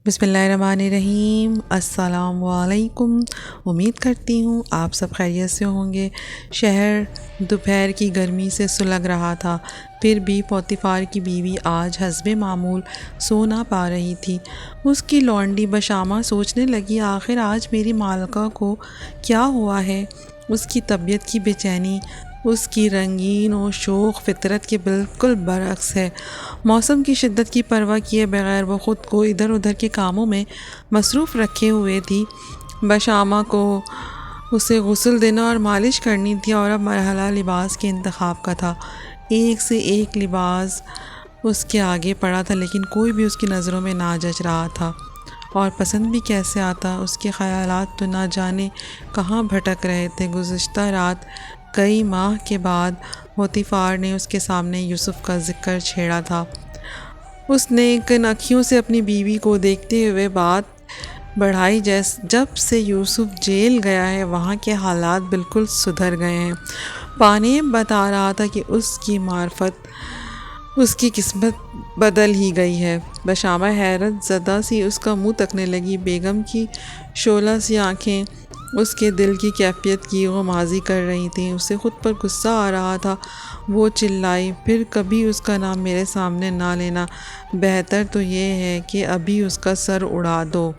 بسم اللہ الرحمن الرحیم۔ السلام علیکم۔ امید کرتی ہوں آپ سب خیریت سے ہوں گے۔ شہر دوپہر کی گرمی سے سلگ رہا تھا، پھر بھی پوتیفار کی بیوی آج حسب معمول سو نہ پا رہی تھی۔ اس کی لونڈی بشامہ سوچنے لگی، آخر آج میری مالکہ کو کیا ہوا ہے؟ اس کی طبیعت کی بے چینی اس کی رنگین و شوخ فطرت کے بالکل برعکس ہے۔ موسم کی شدت کی پرواہ کیے بغیر وہ خود کو ادھر ادھر کے کاموں میں مصروف رکھے ہوئے تھی۔ بشامہ کو اسے غسل دینا اور مالش کرنی تھی، اور اب مرحلہ لباس کے انتخاب کا تھا۔ ایک سے ایک لباس اس کے آگے پڑا تھا، لیکن کوئی بھی اس کی نظروں میں نہ جچ رہا تھا، اور پسند بھی کیسے آتا۔ اس کے خیالات تو نہ جانے کہاں بھٹک رہے تھے۔ گزشتہ رات کئی ماہ کے بعد پوتیفار نے اس کے سامنے یوسف کا ذکر چھیڑا تھا۔ اس نے کن اکھیوں سے اپنی بیوی کو دیکھتے ہوئے بات بڑھائی، جب سے یوسف جیل گیا ہے وہاں کے حالات بالکل سدھر گئے ہیں۔ پانیب بتا رہا تھا کہ اس کی معرفت اس کی قسمت بدل ہی گئی ہے۔ بشامہ حیرت زدہ سی اس کا منہ تکنے لگی۔ بیگم کی شعلہ سی آنکھیں اس کے دل کی کیفیت کی غمازی کر رہی تھیں۔ اسے خود پر غصہ آ رہا تھا۔ وہ چلائی، پھر کبھی اس کا نام میرے سامنے نہ لینا، بہتر تو یہ ہے کہ ابھی اس کا سر اڑا دو۔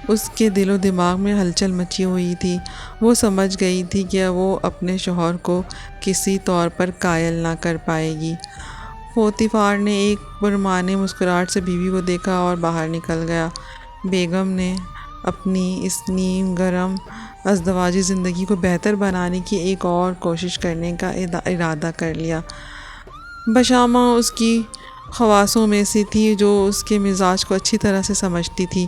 اس کے دل و دماغ میں ہلچل مچی ہوئی تھی۔ وہ سمجھ گئی تھی کہ وہ اپنے شوہر کو کسی طور پر قائل نہ کر پائے گی۔ پوتیفار نے ایک پرمعنی مسکراہٹ سے بیوی کو دیکھا اور باہر نکل گیا۔ بیگم نے اپنی اس نیم گرم ازدواجی زندگی کو بہتر بنانے کی ایک اور کوشش کرنے کا ارادہ کر لیا۔ بشامہ اس کی خواصوں میں سے تھی جو اس کے مزاج کو اچھی طرح سے سمجھتی تھی۔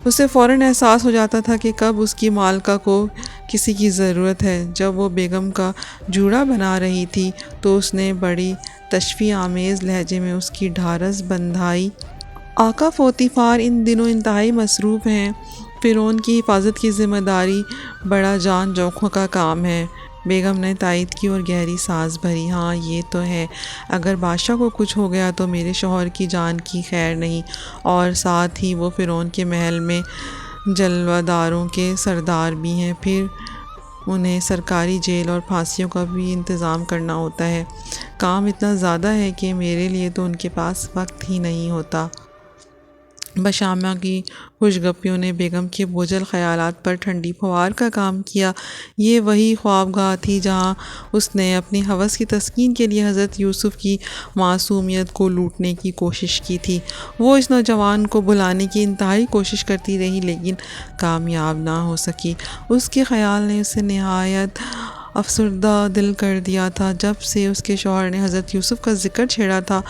اسے فوراً احساس ہو جاتا تھا کہ کب اس کی مالکہ کو کسی کی ضرورت ہے۔ جب وہ بیگم کا جوڑا بنا رہی تھی تو اس نے بڑی تشفیع آمیز لہجے میں اس کی ڈھارس بندھائی۔ آقا پوتیفار ان دنوں انتہائی مصروف ہیں۔ فرعون کی حفاظت کی ذمہ داری بڑا جان جوکھوں کا کام ہے۔ بیگم نے تائید کی اور گہری سانس بھری۔ ہاں یہ تو ہے، اگر بادشاہ کو کچھ ہو گیا تو میرے شوہر کی جان کی خیر نہیں، اور ساتھ ہی وہ فرعون کے محل میں جلوہ داروں کے سردار بھی ہیں، پھر انہیں سرکاری جیل اور پھانسیوں کا بھی انتظام کرنا ہوتا ہے۔ کام اتنا زیادہ ہے کہ میرے لیے تو ان کے پاس وقت ہی نہیں ہوتا۔ بشامہ کی خوشگپیوں نے بیگم کے بوجھل خیالات پر ٹھنڈی پھوار کا کام کیا۔ یہ وہی خوابگاہ تھی جہاں اس نے اپنی ہوس کی تسکین کے لیے حضرت یوسف کی معصومیت کو لوٹنے کی کوشش کی تھی۔ وہ اس نوجوان کو بلانے کی انتہائی کوشش کرتی رہی، لیکن کامیاب نہ ہو سکی۔ اس کے خیال نے اسے نہایت افسردہ دل کر دیا تھا۔ جب سے اس کے شوہر نے حضرت یوسف کا ذکر چھیڑا تھا،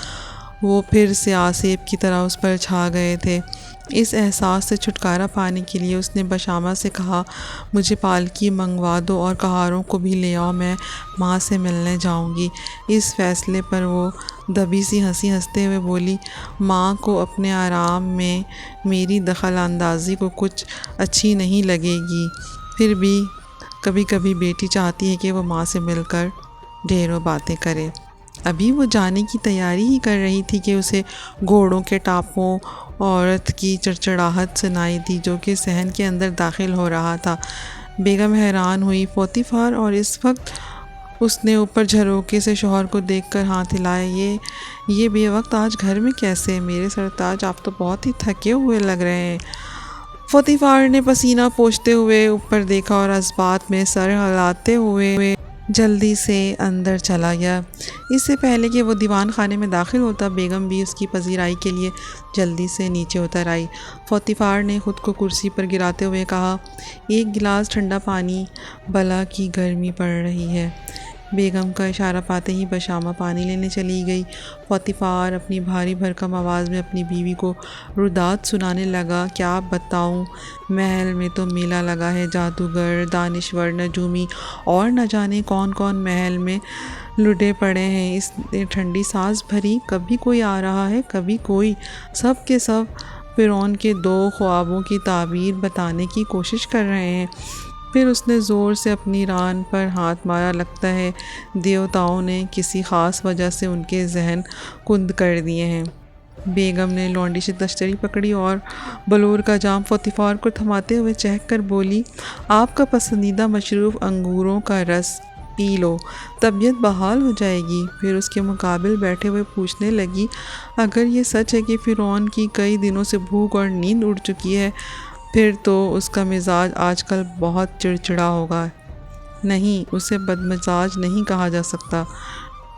وہ پھر سے آسیب کی طرح اس پر چھا گئے تھے۔ اس احساس سے چھٹکارا پانے کے لیے اس نے بشامہ سے کہا، مجھے پالکی منگوا دو اور کہاروں کو بھی لے آؤ، میں ماں سے ملنے جاؤں گی۔ اس فیصلے پر وہ دبی سی ہنسی ہنستے ہوئے بولی، ماں کو اپنے آرام میں میری دخل اندازی کو کچھ اچھی نہیں لگے گی، پھر بھی کبھی کبھی بیٹی چاہتی ہے کہ وہ ماں سے مل کر ڈھیروں باتیں کرے۔ ابھی وہ جانے کی تیاری ہی کر رہی تھی کہ اسے گھوڑوں کے ٹاپوں عورت کی چڑچڑاہٹ سنائی دی جو کہ صحن کے اندر داخل ہو رہا تھا۔ بیگم حیران ہوئی۔ پوتیفار، اور اس وقت اس نے اوپر جھروکے سے شوہر کو دیکھ کر ہاتھ ہلائے، یہ بے وقت آج گھر میں کیسے؟ میرے سرتاج، آپ تو بہت ہی تھکے ہوئے لگ رہے ہیں۔ پوتیفار نے پسینہ پوچھتے ہوئے اوپر دیکھا اور اسبات میں سر ہلاتے ہوئے جلدی سے اندر چلا گیا۔ اس سے پہلے کہ وہ دیوان خانے میں داخل ہوتا، بیگم بھی اس کی پذیرائی کے لیے جلدی سے نیچے اتر آئی۔ پوتیفار نے خود کو کرسی پر گراتے ہوئے کہا، ایک گلاس ٹھنڈا پانی، بلا کی گرمی پڑ رہی ہے۔ بیگم کا اشارہ پاتے ہی بشامہ پانی لینے چلی گئی۔ پوتیفار اپنی بھاری بھرکم آواز میں اپنی بیوی کو رودات سنانے لگا، کیا بتاؤں، محل میں تو میلہ لگا ہے، جادوگر، دانشور، نجومی اور نہ جانے کون کون محل میں لٹے پڑے ہیں۔ اس نے ٹھنڈی سانس بھری، کبھی کوئی آ رہا ہے، کبھی کوئی، سب کے سب فرعون کے 2 خوابوں کی تعبیر بتانے کی کوشش کر رہے ہیں۔ پھر اس نے زور سے اپنی ران پر ہاتھ مارا، لگتا ہے دیوتاؤں نے کسی خاص وجہ سے ان کے ذہن کند کر دیے ہیں۔ بیگم نے لونڈی سے تشتری پکڑی اور بلور کا جام فوتیفار کو تھماتے ہوئے چہک کر بولی، آپ کا پسندیدہ مشروب انگوروں کا رس پی لو، طبیعت بحال ہو جائے گی۔ پھر اس کے مقابل بیٹھے ہوئے پوچھنے لگی، اگر یہ سچ ہے کہ فرعون کی کئی دنوں سے بھوک اور نیند اڑ چکی ہے، پھر تو اس کا مزاج آج کل بہت چڑچڑا ہوگا۔ نہیں، اسے بدمزاج نہیں کہا جا سکتا،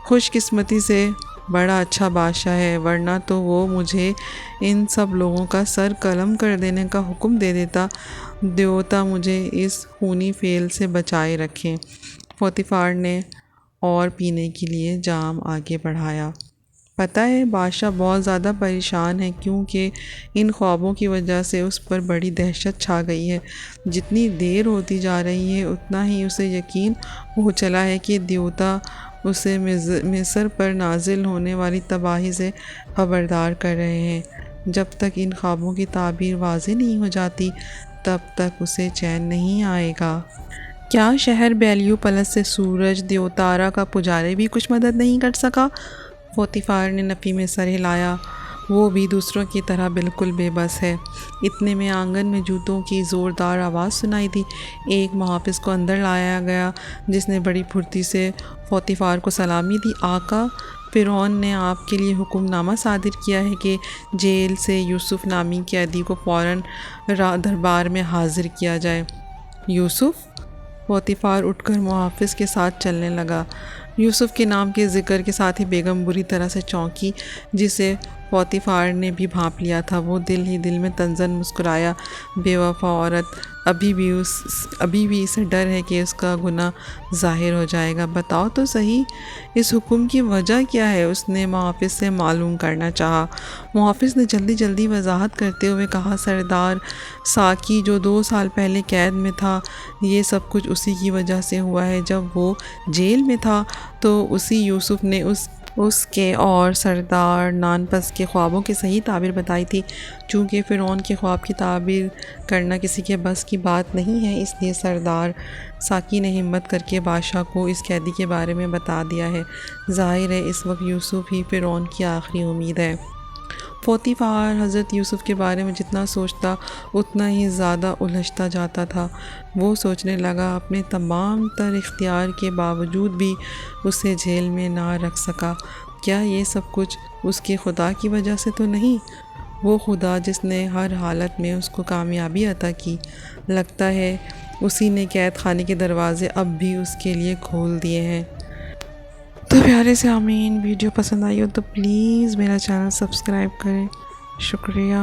خوش قسمتی سے بڑا اچھا بادشاہ ہے، ورنہ تو وہ مجھے ان سب لوگوں کا سر قلم کر دینے کا حکم دے دیتا۔ دیوتا مجھے اس خونی فعل سے بچائے رکھیں۔ فوتیفار نے اور پینے کے لیے جام آگے بڑھایا۔ پتہ ہے بادشاہ بہت زیادہ پریشان ہے، کیونکہ ان خوابوں کی وجہ سے اس پر بڑی دہشت چھا گئی ہے۔ جتنی دیر ہوتی جا رہی ہے اتنا ہی اسے یقین ہو چلا ہے کہ دیوتا اسے مصر پر نازل ہونے والی تباہی سے خبردار کر رہے ہیں۔ جب تک ان خوابوں کی تعبیر واضح نہیں ہو جاتی تب تک اسے چین نہیں آئے گا۔ کیا شہر بیلیو پلس سے سورج دیوتارا کا پجاری بھی کچھ مدد نہیں کر سکا؟ فوتیفار نے نفی میں سر ہلایا۔ وہ بھی دوسروں کی طرح بالکل بے بس ہے۔ اتنے میں آنگن میں جوتوں کی زوردار آواز سنائی دی۔ ایک محافظ کو اندر لایا گیا جس نے بڑی پھرتی سے فوتیفار کو سلامی دی۔ آقا، فرعون نے آپ کے لیے حکم نامہ صادر کیا ہے کہ جیل سے یوسف نامی قیدی کو فوراً دربار میں حاضر کیا جائے۔ یوسف؟ فوتیفار اٹھ کر محافظ کے ساتھ چلنے لگا۔ یوسف کے نام کے ذکر کے ساتھ ہی بیگم بری طرح سے چونکی، جسے فوتیفار نے بھی بھانپ لیا تھا۔ وہ دل ہی دل میں طنزاً مسکرایا۔ بے وفا عورت، ابھی بھی اسے ڈر ہے کہ اس کا گناہ ظاہر ہو جائے گا۔ بتاؤ تو صحیح، اس حکم کی وجہ کیا ہے؟ اس نے محافظ سے معلوم کرنا چاہا۔ محافظ نے جلدی وضاحت کرتے ہوئے کہا، سردار ساکی جو 2 سال پہلے قید میں تھا، یہ سب کچھ اسی کی وجہ سے ہوا ہے۔ جب وہ جیل میں تھا تو اسی یوسف نے اس کے اور سردار نانپس کے خوابوں کی صحیح تعبیر بتائی تھی۔ چونکہ فرعون کے خواب کی تعبیر کرنا کسی کے بس کی بات نہیں ہے، اس لیے سردار ساکی نے ہمت کر کے بادشاہ کو اس قیدی کے بارے میں بتا دیا ہے۔ ظاہر ہے اس وقت یوسف ہی فرعون کی آخری امید ہے۔ فوتیفار حضرت یوسف کے بارے میں جتنا سوچتا اتنا ہی زیادہ الجھتا جاتا تھا۔ وہ سوچنے لگا، اپنے تمام تر اختیار کے باوجود بھی اسے جیل میں نہ رکھ سکا۔ کیا یہ سب کچھ اس کے خدا کی وجہ سے تو نہیں؟ وہ خدا جس نے ہر حالت میں اس کو کامیابی عطا کی، لگتا ہے اسی نے قید خانے کے دروازے اب بھی اس کے لیے کھول دیے ہیں۔ تو پیارے سامعین، ویڈیو پسند آئی ہو تو پلیز میرا چینل سبسکرائب کریں۔ شکریہ۔